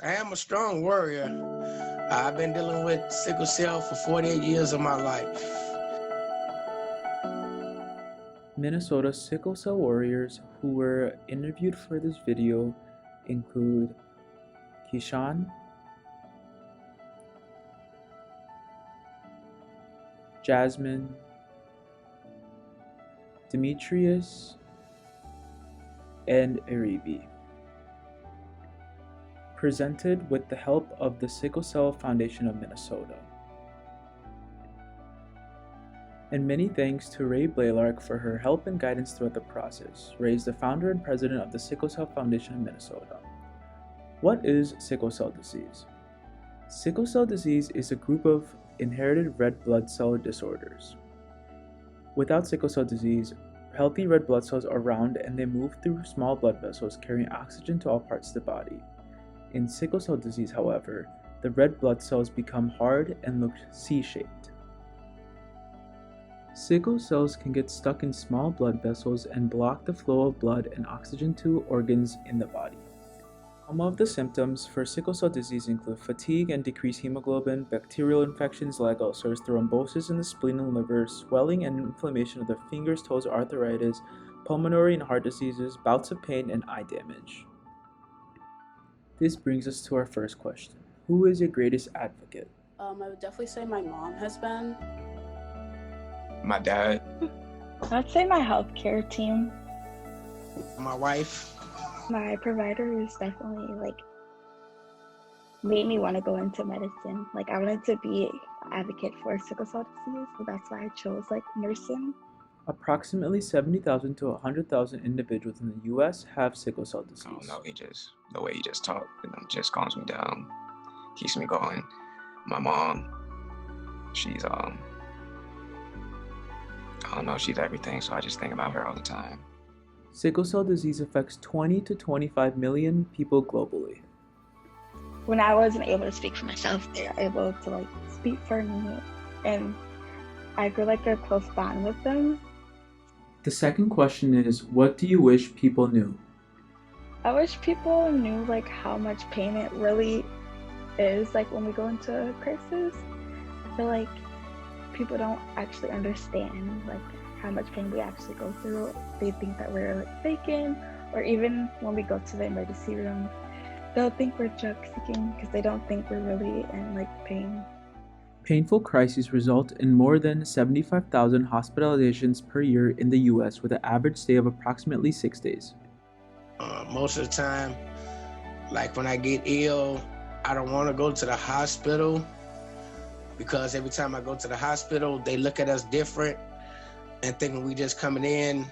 I am a strong warrior. I've been dealing with sickle cell for 48 years of my life. Minnesota sickle cell warriors who were interviewed for this video include Kishan, Jasmine, Demetrius, and Iribi. Presented with the help of the Sickle Cell Foundation of Minnesota. And many thanks to Ray Blaylark for her help and guidance throughout the process. Ray is the founder and president of the Sickle Cell Foundation of Minnesota. What is sickle cell disease? Sickle cell disease is a group of inherited red blood cell disorders. Without sickle cell disease, healthy red blood cells are round and they move through small blood vessels carrying oxygen to all parts of the body. In sickle cell disease, however, the red blood cells become hard and look C-shaped. Sickle cells can get stuck in small blood vessels and block the flow of blood and oxygen to organs in the body. Some of the symptoms for sickle cell disease include fatigue and decreased hemoglobin, bacterial infections, leg ulcers, thrombosis in the spleen and liver, swelling and inflammation of the fingers, toes, arthritis, pulmonary and heart diseases, bouts of pain, and eye damage. This brings us to our first question. Who is your greatest advocate? I would definitely say my mom has been. My dad. I'd say my healthcare team. My wife. My provider is definitely made me want to go into medicine. I wanted to be an advocate for sickle cell disease, so that's why I chose nursing. Approximately 70,000 to 100,000 individuals in the U.S. have sickle cell disease. I don't know, the way he just talked, just calms me down, keeps me going. My mom, she's, I don't know, she's everything, so I just think about her all the time. Sickle cell disease affects 20 to 25 million people globally. When I wasn't able to speak for myself, they were able to speak for me, and I grew a close bond with them. The second question is, what do you wish people knew? I wish people knew how much pain it really is when we go into a crisis. I feel like people don't actually understand how much pain we actually go through. They think that we're faking, or even when we go to the emergency room, they'll think we're drug seeking because they don't think we're really in pain. Painful crises result in more than 75,000 hospitalizations per year in the U.S. with an average stay of approximately 6 days. Most of the time, when I get ill, I don't want to go to the hospital because every time I go to the hospital, they look at us different and thinking we just coming in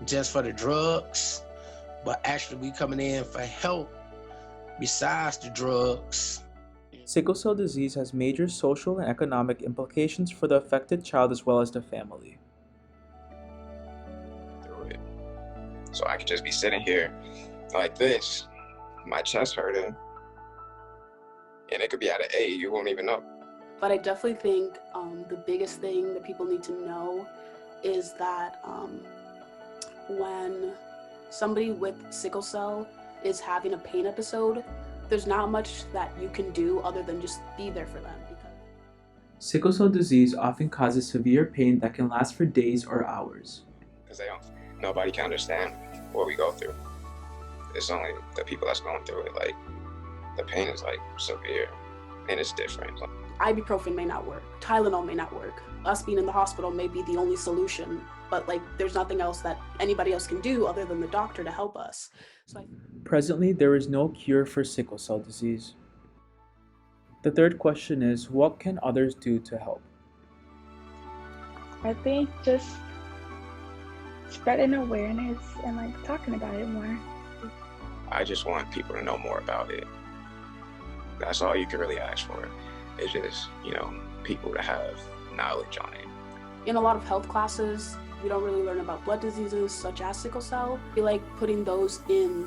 just for the drugs, but actually we coming in for help besides the drugs. Sickle cell disease has major social and economic implications for the affected child as well as the family. Through it. So I could just be sitting here like this, my chest hurting, and it could be at an A, you won't even know. But I definitely think the biggest thing that people need to know is that when somebody with sickle cell is having a pain episode, there's not much that you can do other than just be there for them. Sickle cell disease often causes severe pain that can last for days or hours. Because nobody can understand what we go through. It's only the people that's going through it. The pain is severe and it's different. Ibuprofen may not work. Tylenol may not work. Us being in the hospital may be the only solution, but there's nothing else that anybody else can do other than the doctor to help us. Presently, there is no cure for sickle cell disease. The third question is, what can others do to help? I think just spreading awareness and talking about it more. I just want people to know more about it. That's all you can really ask for. It's just, people to have knowledge on it. In a lot of health classes, we don't really learn about blood diseases such as sickle cell. I feel like putting those in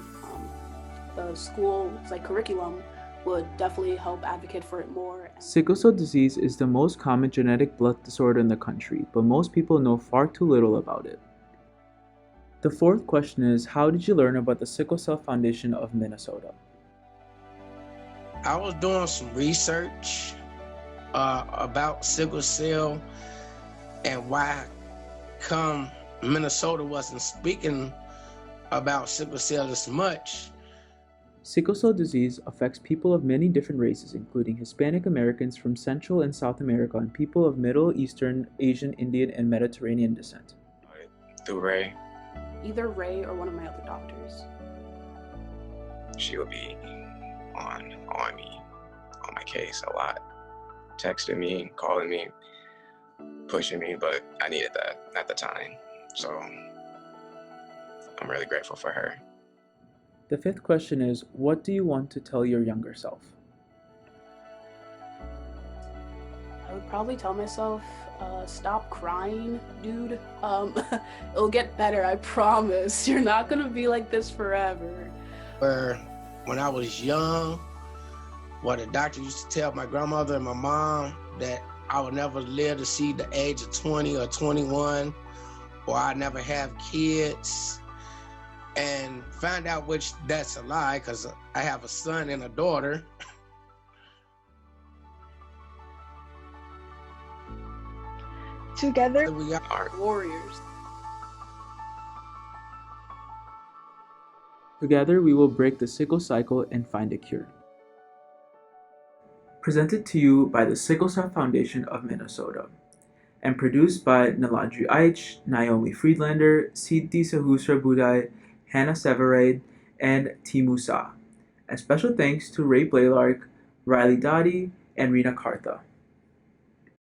the school curriculum would definitely help advocate for it more. Sickle cell disease is the most common genetic blood disorder in the country, but most people know far too little about it. The fourth question is, how did you learn about the Sickle Cell Foundation of Minnesota? I was doing some research about sickle cell and why come Minnesota wasn't speaking about sickle cell as much. Sickle cell disease affects people of many different races, including Hispanic Americans from Central and South America and people of Middle Eastern, Asian, Indian, and Mediterranean descent. Through Ray, Either Ray or one of my other doctors. she would be on me, on my case a lot, texting me, calling me, pushing me, but I needed that at the time. So I'm really grateful for her. The fifth question is, what do you want to tell your younger self? I would probably tell myself, stop crying, dude. It'll get better, I promise. You're not gonna be like this forever. Where when I was young, the doctor used to tell my grandmother and my mom that I would never live to see the age of 20 or 21, or I'd never have kids. And find out which that's a lie, because I have a son and a daughter. Together, We are Warriors. Together, we will break the sickle cycle and find a cure. Presented to you by the Sickle Cell Foundation of Minnesota, and produced by Naladri Aich, Naomi Friedlander, Siddhi Sahusra Budai, Hannah Severide, and Timu Sa. And special thanks to Ray Blaylark, Riley Dottie, and Rena Kartha.